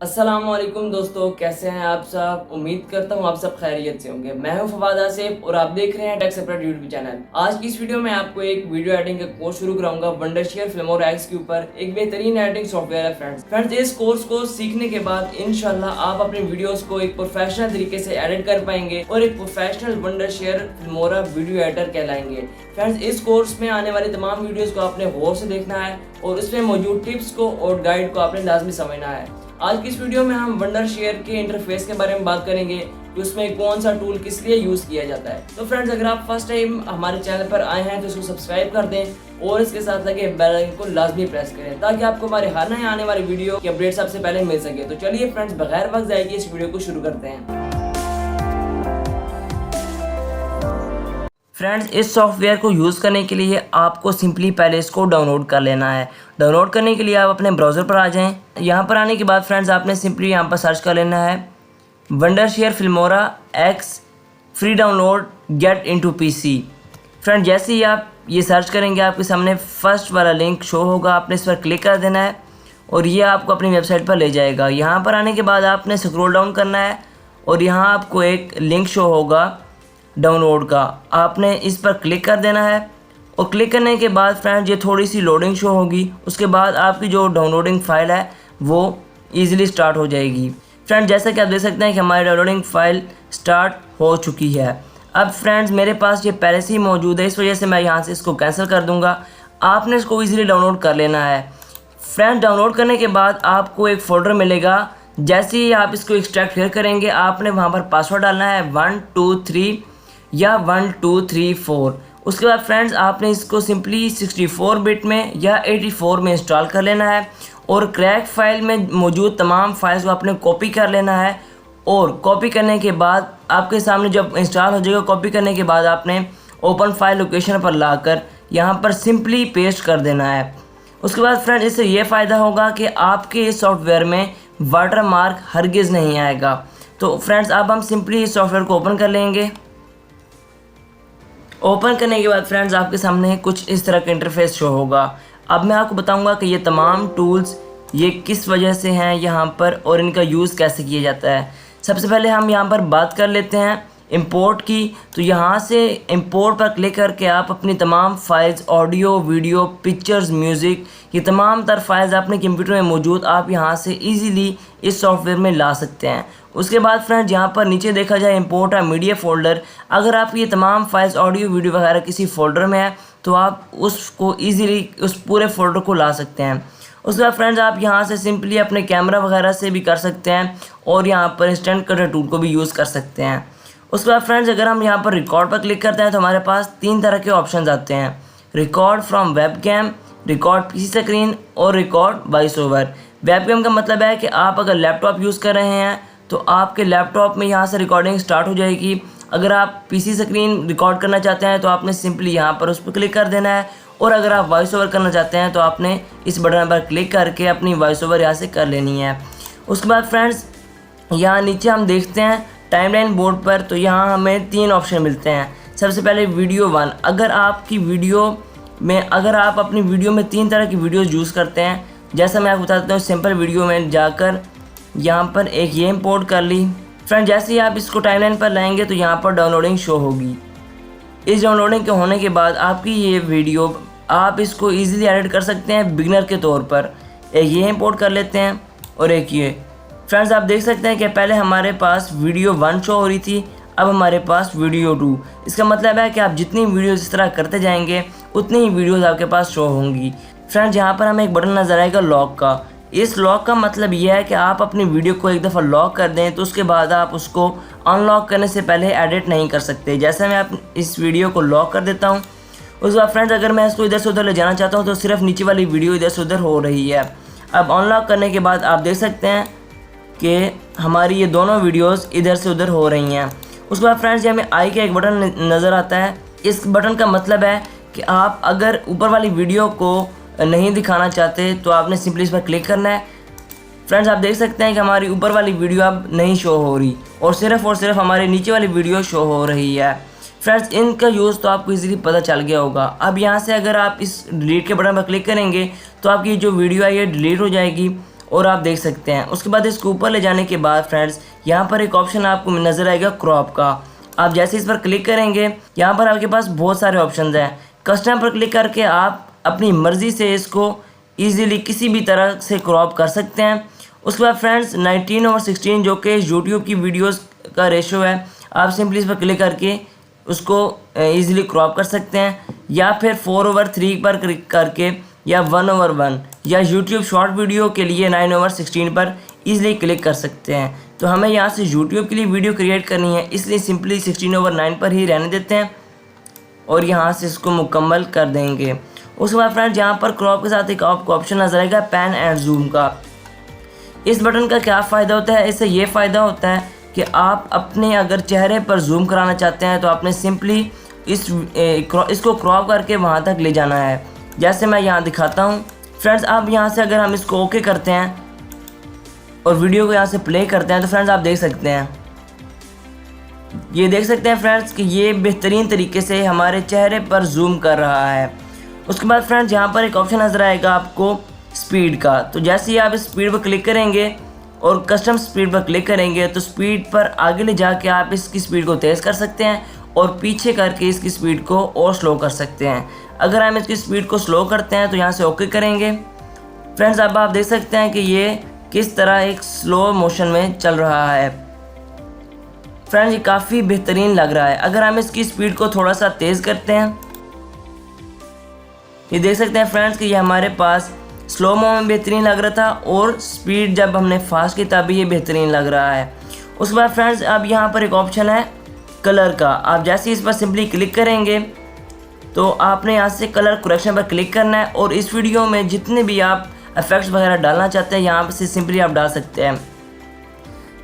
अस्सलामुअलैकुम दोस्तों, कैसे हैं आप सब। उम्मीद करता हूँ आप सब खैरियत से होंगे। मैं हूँ फवाद आसिफ और आप देख रहे हैं टेक सेपरेट यूट्यूब चैनल। आज की इस वीडियो में आपको एक वीडियो एडिटिंग का कोर्स शुरू कराऊंगा वंडरशेयर फिल्मोरा एक्स के ऊपर। एक बेहतरीन एडिटिंग सॉफ्टवेयर है फ्रेंड्स। इस कोर्स को सीखने के बाद इंशाल्लाह आप अपनी वीडियोस को एक प्रोफेशनल तरीके से एडिट कर पाएंगे और एक professional Wondershare Filmora video editor कहलाएंगे। फ्रेंड्स, इस कोर्स में आने वाली तमाम वीडियोस को आपने गौर से देखना है और उसमें मौजूद टिप्स को और गाइड को आपने लाजमी समझना है। आज की इस वीडियो में हम वंडरशेयर के इंटरफेस के बारे में बात करेंगे कि उसमें कौन सा टूल किस लिए यूज किया जाता है। तो फ्रेंड्स, अगर आप फर्स्ट टाइम हमारे चैनल पर आए हैं तो इसको सब्सक्राइब कर दें और इसके साथ लगे बेल आइकन को लाजमी प्रेस करें ताकि आपको हमारे हर नए आने वाली वीडियो की अपडेट सबसे पहले मिल सके। तो चलिए फ्रेंड्स, बगैर वक्त जाएगी इस वीडियो को शुरू करते हैं। फ्रेंड्स, इस सॉफ्टवेयर को यूज़ करने के लिए आपको सिंपली पहले इसको डाउनलोड कर लेना है। डाउनलोड करने के लिए आप अपने ब्राउज़र पर आ जाएं। यहाँ पर आने के बाद फ्रेंड्स आपने सिंपली यहाँ पर सर्च कर लेना है Wondershare Filmora x free download get into PC. Friend, जैसे ही आप ये सर्च करेंगे आपके सामने फर्स्ट वाला लिंक शो होगा, आपने इस पर क्लिक कर देना है और ये आपको अपनी वेबसाइट पर ले जाएगा। यहाँ पर आने के बाद आपने स्क्रॉल डाउन करना है और यहाँ आपको एक लिंक शो होगा डाउनलोड का, आपने इस पर क्लिक कर देना है और क्लिक करने के बाद फ्रेंड्स ये थोड़ी सी लोडिंग शो होगी। उसके बाद आपकी जो डाउनलोडिंग फ़ाइल है वो इजीली स्टार्ट हो जाएगी। फ्रेंड्स, जैसा कि आप देख सकते हैं कि हमारी डाउनलोडिंग फ़ाइल स्टार्ट हो चुकी है। अब फ्रेंड्स मेरे पास ये पहले से ही मौजूद है, इस वजह से मैं यहाँ से इसको कैंसिल कर दूँगा। आपने इसको ईज़िली डाउनलोड कर लेना है। फ्रेंड्स, डाउनलोड करने के बाद आपको एक फ़ोल्डर मिलेगा। जैसे ही आप इसको एक्सट्रैक्ट फिर करेंगे आपने वहाँ पर पासवर्ड डालना है 1 2 3 या 1 2 3 4। उसके बाद फ्रेंड्स आपने इसको सिंपली 64 बिट में या 84 में इंस्टॉल कर लेना है और क्रैक फाइल में मौजूद तमाम फाइल्स को आपने कॉपी कर लेना है। और कॉपी करने के बाद आपके सामने जब इंस्टॉल हो जाएगा, कॉपी करने के बाद आपने ओपन फाइल लोकेशन पर लाकर यहाँ पर सिंपली पेस्ट कर देना है। उसके बाद फ्रेंड्स इससे ये फ़ायदा होगा कि आपके इस सॉफ्टवेयर में वाटर मार्क हरगिज़ नहीं आएगा। तो फ्रेंड्स अब हम सिंपली इस सॉफ्टवेयर को ओपन कर लेंगे। ओपन करने के बाद फ्रेंड्स आपके सामने कुछ इस तरह का इंटरफेस शो होगा। अब मैं आपको बताऊंगा कि ये तमाम टूल्स ये किस वजह से हैं यहाँ पर और इनका यूज़ कैसे किया जाता है। सबसे पहले हम यहाँ पर बात कर लेते हैं इंपोर्ट की। तो यहाँ से इंपोर्ट पर क्लिक करके आप अपनी तमाम files, audio, video, pictures, music, ये तमाम तर फाइल्स अपने कंप्यूटर में मौजूद आप यहाँ से इजीली इस सॉफ्टवेयर में ला सकते हैं। उसके बाद फ्रेंड्स यहाँ पर नीचे देखा जाए इंपोर्ट है मीडिया फ़ोल्डर। अगर आप ये तमाम फाइल्स, ऑडियो, वीडियो वगैरह किसी फ़ोल्डर में है तो आप उसको ईज़िली उस पूरे फ़ोल्डर को ला सकते हैं। उसके बाद फ्रेंड्स आप यहाँ से सिंपली अपने कैमरा वगैरह से भी कर सकते हैं और यहाँ पर इंस्टेंट कटर टूल को भी यूज़ कर सकते हैं। उसके बाद फ्रेंड्स अगर हम यहाँ पर रिकॉर्ड पर क्लिक करते हैं तो हमारे पास 3 तरह के ऑप्शन आते हैं, record from webcam, record PC screen और रिकॉर्ड वॉइस ओवर। वेबकैम का मतलब है कि आप अगर लैपटॉप यूज़ कर रहे हैं तो आपके लैपटॉप में यहाँ से रिकॉर्डिंग स्टार्ट हो जाएगी। अगर आप पीसी स्क्रीन रिकॉर्ड करना चाहते हैं तो आपने सिंपली यहाँ पर उस पर क्लिक कर देना है और अगर आप वॉइस ओवर करना चाहते हैं तो आपने इस बटन पर क्लिक करके अपनी वॉइस ओवर यहाँ से कर लेनी है। उसके बाद फ्रेंड्स यहाँ नीचे हम देखते हैं टाइमलाइन बोर्ड पर, तो यहाँ हमें 3 ऑप्शन मिलते हैं। सबसे पहले वीडियो 1, अगर आपकी वीडियो में आप अपनी वीडियो में 3 तरह की वीडियोज़ यूज़ करते हैं, जैसा मैं आपको बताता हूँ। सिंपल वीडियो में जाकर यहाँ पर एक ये इंपोर्ट कर ली। फ्रेंड जैसे ही आप इसको टाइमलाइन पर लाएंगे तो यहाँ पर डाउनलोडिंग शो होगी। इस डाउनलोडिंग के होने के बाद आपकी ये वीडियो आप इसको इजीली एडिट कर सकते हैं बिगिनर के तौर पर। एक ये इंपोर्ट कर लेते हैं और एक ये। फ्रेंड्स आप देख सकते हैं कि पहले हमारे पास वीडियो 1 शो हो रही थी, अब हमारे पास वीडियो 2। इसका मतलब है कि आप जितनी वीडियोज़ इस तरह करते जाएंगे उतनी ही वीडियोज़ आपके पास शो होंगी। फ्रेंड्स यहाँ पर हमें एक बटन नज़र आएगा लॉक का। इस लॉक का मतलब यह है कि आप अपनी वीडियो को एक दफ़ा लॉक कर दें तो उसके बाद आप उसको अनलॉक करने से पहले एडिट नहीं कर सकते। जैसे मैं इस वीडियो को लॉक कर देता हूँ, उसके बाद फ्रेंड्स अगर मैं इसको इधर से उधर ले जाना चाहता हूँ तो सिर्फ नीचे वाली वीडियो इधर से उधर हो रही है। अब अनलॉक करने के बाद आप देख सकते हैं कि हमारी ये दोनों वीडियोस इधर से उधर हो रही हैं। उसके बाद फ्रेंड्स हमें आई का एक बटन नज़र आता है। इस बटन का मतलब है कि आप अगर ऊपर वाली वीडियो को नहीं दिखाना चाहते तो आपने सिंपली इस पर क्लिक करना है। फ्रेंड्स आप देख सकते हैं कि हमारी ऊपर वाली वीडियो अब नहीं शो हो रही और सिर्फ हमारी नीचे वाली वीडियो शो हो रही है। फ्रेंड्स इनका यूज़ तो आपको इजीली पता चल गया होगा। अब यहाँ से अगर आप इस डिलीट के बटन पर क्लिक करेंगे तो आपकी जो वीडियो है ये डिलीट हो जाएगी और आप देख सकते हैं। उसके बाद इसको ऊपर ले जाने के बाद फ्रेंड्स यहाँ पर एक ऑप्शन आपको नज़र आएगा क्रॉप का। आप जैसे इस पर क्लिक करेंगे यहाँ पर आपके पास बहुत सारे ऑप्शन हैं। कस्टम पर क्लिक करके आप अपनी मर्ज़ी से इसको ईज़िली किसी भी तरह से क्रॉप कर सकते हैं। उसके बाद फ्रेंड्स 19:16 जो कि यूट्यूब की वीडियोस का रेशो है, आप सिंपली इस पर क्लिक करके उसको ईज़िली क्रॉप कर सकते हैं, या फिर 4/3 पर क्लिक करके, या 1/1, या यूट्यूब शॉर्ट वीडियो के लिए 9/16 पर ईज़िली क्लिक कर सकते हैं। तो हमें यहाँ से यूट्यूब के लिए वीडियो क्रिएट करनी है, इसलिए सिंपली 16/9 पर ही रहने देते हैं और यहाँ से इसको मुकम्मल कर देंगे। उसके बाद फ्रेंड्स यहाँ पर क्रॉप के साथ एक आपको ऑप्शन नजर आएगा पैन एंड जूम का। इस बटन का क्या फ़ायदा होता है? इससे ये फ़ायदा होता है कि आप अपने अगर चेहरे पर जूम कराना चाहते हैं तो आपने सिंपली इसको क्रॉप करके वहाँ तक ले जाना है, जैसे मैं यहाँ दिखाता हूँ। फ्रेंड्स अब यहाँ से अगर हम इसको ओके करते हैं और वीडियो को यहाँ से प्ले करते हैं तो फ्रेंड्स आप देख सकते हैं, ये देख सकते हैं फ्रेंड्स कि ये बेहतरीन तरीके से हमारे चेहरे पर जूम कर रहा है। उसके बाद फ्रेंड्स यहाँ पर एक ऑप्शन नज़र आएगा आपको स्पीड का। तो जैसे ही आप इस स्पीड पर क्लिक करेंगे और कस्टम स्पीड पर क्लिक करेंगे तो स्पीड पर आगे ले जाके आप इसकी स्पीड को तेज़ कर सकते हैं और पीछे करके इसकी स्पीड को और स्लो कर सकते हैं। अगर हम इसकी स्पीड को स्लो करते हैं तो यहाँ से ओके करेंगे फ्रेंड्स, अब आप देख सकते हैं कि ये किस तरह एक स्लो मोशन में चल रहा है। फ्रेंड्स ये काफ़ी बेहतरीन लग रहा है। अगर हम इसकी स्पीड को थोड़ा सा तेज़ करते हैं, ये देख सकते हैं फ्रेंड्स कि ये हमारे पास स्लो मो में बेहतरीन लग रहा था और स्पीड जब हमने फास्ट की तब भी ये बेहतरीन लग रहा है। उसके बाद फ्रेंड्स अब यहाँ पर एक ऑप्शन है कलर का। आप जैसे इस पर सिंपली क्लिक करेंगे तो आपने यहाँ से कलर करेक्शन पर क्लिक करना है और इस वीडियो में जितने भी आप इफेक्ट्स वगैरह डालना चाहते हैं यहाँ से सिंपली आप डाल सकते हैं।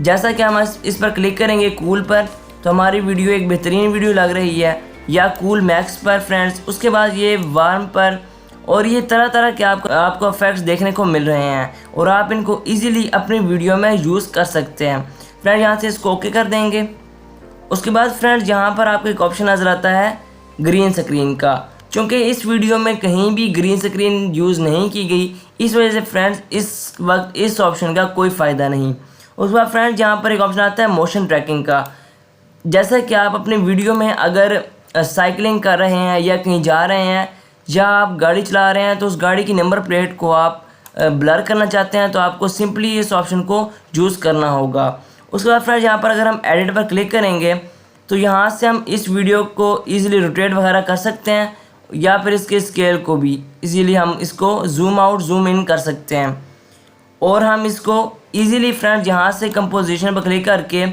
जैसा कि हम इस पर क्लिक करेंगे कूल पर तो हमारी वीडियो एक बेहतरीन वीडियो लग रही है, या कूल मैक्स पर फ्रेंड्स। उसके बाद ये वार्म पर, और ये तरह तरह के आपको इफेक्ट्स देखने को मिल रहे हैं और आप इनको इजीली अपनी वीडियो में यूज़ कर सकते हैं। फ्रेंड्स यहाँ से इसको ओके कर देंगे। उसके बाद फ्रेंड्स यहाँ पर आपको एक ऑप्शन नज़र आता है ग्रीन स्क्रीन का। चूँकि इस वीडियो में कहीं भी ग्रीन स्क्रीन यूज़ नहीं की गई, इस वजह से फ्रेंड्स इस वक्त इस ऑप्शन का कोई फ़ायदा नहीं। उसके बाद फ्रेंड्स यहाँ पर एक ऑप्शन आता है मोशन ट्रैकिंग का। जैसा कि आप अपने वीडियो में अगर साइकिलिंग कर रहे हैं या कहीं जा रहे हैं या आप गाड़ी चला रहे हैं तो उस गाड़ी की नंबर प्लेट को आप ब्लर करना चाहते हैं तो आपको सिंपली इस ऑप्शन को यूज़ करना होगा। उसके बाद फ्रेंड्स यहाँ पर अगर हम एडिट पर क्लिक करेंगे तो यहाँ से हम इस वीडियो को ईज़िली रोटेट वगैरह कर सकते हैं, या फिर इसके स्केल को भी ईज़िली हम इसको जूम आउट जूम इन कर सकते हैं। और हम इसको ईज़िली फ्रेंड्स यहाँ से कंपोजिशन पर क्लिक करके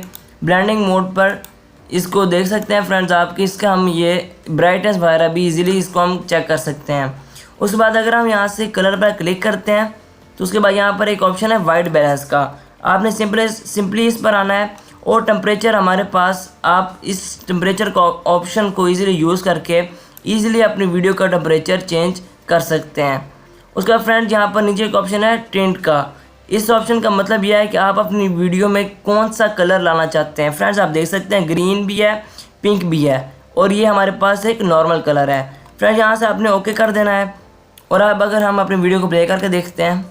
ब्लेंडिंग मोड पर इसको देख सकते हैं फ्रेंड्स आपके इसका हम ये ब्राइटनेस वगैरह भी इजीली इसको हम चेक कर सकते हैं। उसके बाद अगर हम यहाँ से कलर पर क्लिक करते हैं तो उसके बाद यहाँ पर एक ऑप्शन है वाइट बैलेंस का। आपने सिंपली इस पर आना है और टेम्परेचर हमारे पास, आप इस टेम्परेचर का ऑप्शन को ईज़िली यूज़ करके ईज़िली अपनी वीडियो का टेम्परेचर चेंज कर सकते हैं। उसके बाद फ्रेंड्स यहाँ पर नीचे एक ऑप्शन है टिंट का। इस ऑप्शन का मतलब यह है कि आप अपनी वीडियो में कौन सा कलर लाना चाहते हैं। फ्रेंड्स आप देख सकते हैं ग्रीन भी है, पिंक भी है, और ये हमारे पास एक नॉर्मल कलर है। फ्रेंड्स यहाँ से आपने ओके कर देना है। और अब अगर हम अपनी वीडियो को प्ले करके देखते हैं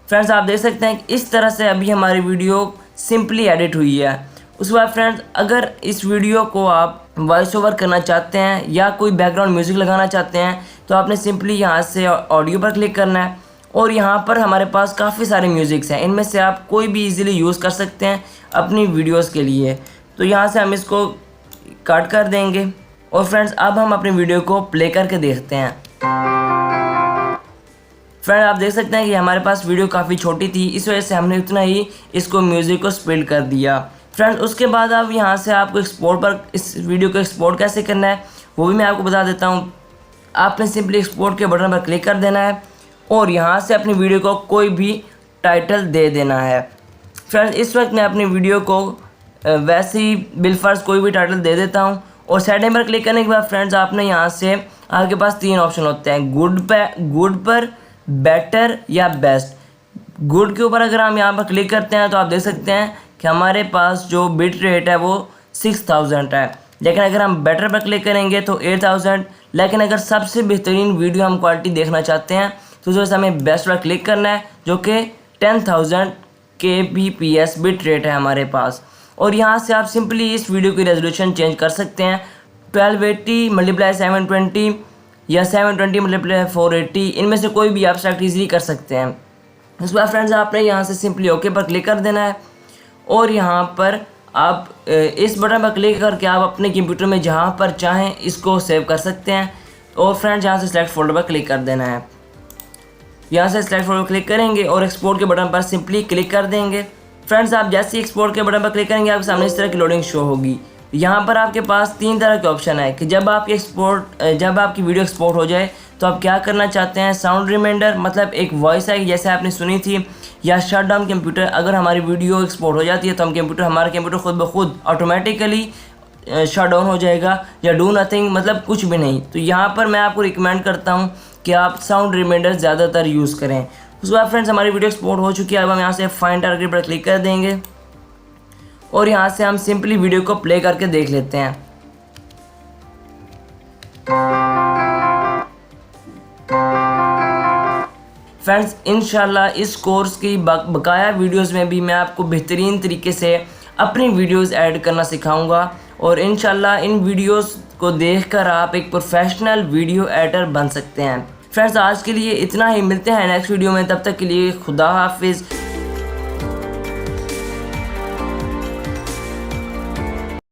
फ्रेंड्स आप देख सकते हैं कि इस तरह से अभी हमारी वीडियो सिंपली एडिट हुई है। उसके बाद फ्रेंड्स अगर इस वीडियो को आप वॉइस ओवर करना चाहते हैं या कोई बैकग्राउंड म्यूज़िक लगाना चाहते हैं तो आपने सिंपली यहाँ से ऑडियो पर क्लिक करना है और यहाँ पर हमारे पास काफ़ी सारे म्यूज़िक्स हैं, इनमें से आप कोई भी इजीली यूज़ कर सकते हैं अपनी वीडियोस के लिए। तो यहाँ से हम इसको कट कर देंगे और फ्रेंड्स अब हम अपनी वीडियो को प्ले करके देखते हैं। फ्रेंड आप देख सकते हैं कि हमारे पास वीडियो काफ़ी छोटी थी, इस वजह से हमने उतना ही इसको म्यूज़िक को स्प्लिट कर दिया। फ्रेंड्स उसके बाद अब यहाँ से आपको एक्सपोर्ट पर इस वीडियो को एक्सपोर्ट कैसे करना है वो भी मैं आपको बता देता हूँ। आपने सिंपली एक्सपोर्ट के बटन पर क्लिक कर देना है और यहाँ से अपनी वीडियो को कोई भी टाइटल दे देना है। फ्रेंड्स इस वक्त मैं अपनी वीडियो को वैसे ही बिलफर्ज कोई भी टाइटल दे देता हूँ और सेटिंग पर क्लिक करने के बाद फ्रेंड्स आपने यहाँ से आपके पास 3 ऑप्शन होते हैं, गुड पर, बेटर या बेस्ट। गुड के ऊपर अगर हम यहाँ पर क्लिक करते हैं तो आप देख सकते हैं कि हमारे पास जो बिट रेट है वो 6000 है, लेकिन अगर हम बेटर पर क्लिक करेंगे तो 8000। लेकिन अगर सबसे बेहतरीन वीडियो हम क्वालिटी देखना चाहते हैं तो जो हमें बेस्ट पर क्लिक करना है जो कि 10,000 kbps बिट रेट है हमारे पास। और यहाँ से आप सिंपली इस वीडियो की रेजोल्यूशन चेंज कर सकते हैं 1280 × 720 या 720 × 480, इनमें से कोई भी आप सेलेक्ट ईजिली कर सकते हैं। उसके बाद फ्रेंड्स आपने यहाँ से सिंपली ओके पर क्लिक कर देना है और यहाँ पर आप इस बटन पर क्लिक करके आप अपने कंप्यूटर में जहाँ पर चाहें इसको सेव कर सकते हैं। और फ्रेंड्स यहाँ से सेलेक्ट फोल्डर पर क्लिक कर देना है। यहाँ से सेलेक्ट फोल्डर पर क्लिक करेंगे और एक्सपोर्ट के बटन पर सिंपली क्लिक कर देंगे। फ्रेंड्स आप जैसे ही एक्सपोर्ट के बटन पर क्लिक करेंगे आपके सामने इस तरह की लोडिंग शो होगी। यहाँ पर आपके पास 3 तरह के ऑप्शन है कि जब आपकी वीडियो एक्सपोर्ट हो जाए तो आप क्या करना चाहते हैं। साउंड रिमाइंडर मतलब एक वॉइस है जैसे आपने सुनी थी, या शट डाउन कंप्यूटर, अगर हमारी वीडियो एक्सपोर्ट हो जाती है तो हमारा कंप्यूटर खुद ब खुद ऑटोमेटिकली शट डाउन हो जाएगा, या डू नथिंग मतलब कुछ भी नहीं। तो यहाँ पर मैं आपको रिकमेंड करता हूँ कि आप साउंड रिमाइंडर ज़्यादातर यूज़ करें। उसके बाद फ्रेंड्स हमारी वीडियो एक्सपोर्ट हो चुकी है। अब हम यहाँ से फाइंड टारगेट पर क्लिक कर देंगे और यहाँ से हम सिंपली वीडियो को प्ले करके देख लेते हैं। फ्रेंड्स इंशाल्लाह इस कोर्स की बकाया वीडियोस में भी मैं आपको बेहतरीन तरीके से अपनी वीडियोस ऐड करना सिखाऊंगा और इंशाल्लाह इन वीडियोस को देखकर आप एक प्रोफेशनल वीडियो एडिटर बन सकते हैं। फ्रेंड्स आज के लिए इतना ही, मिलते हैं नेक्स्ट वीडियो में, तब तक के लिए खुदा हाफिज़।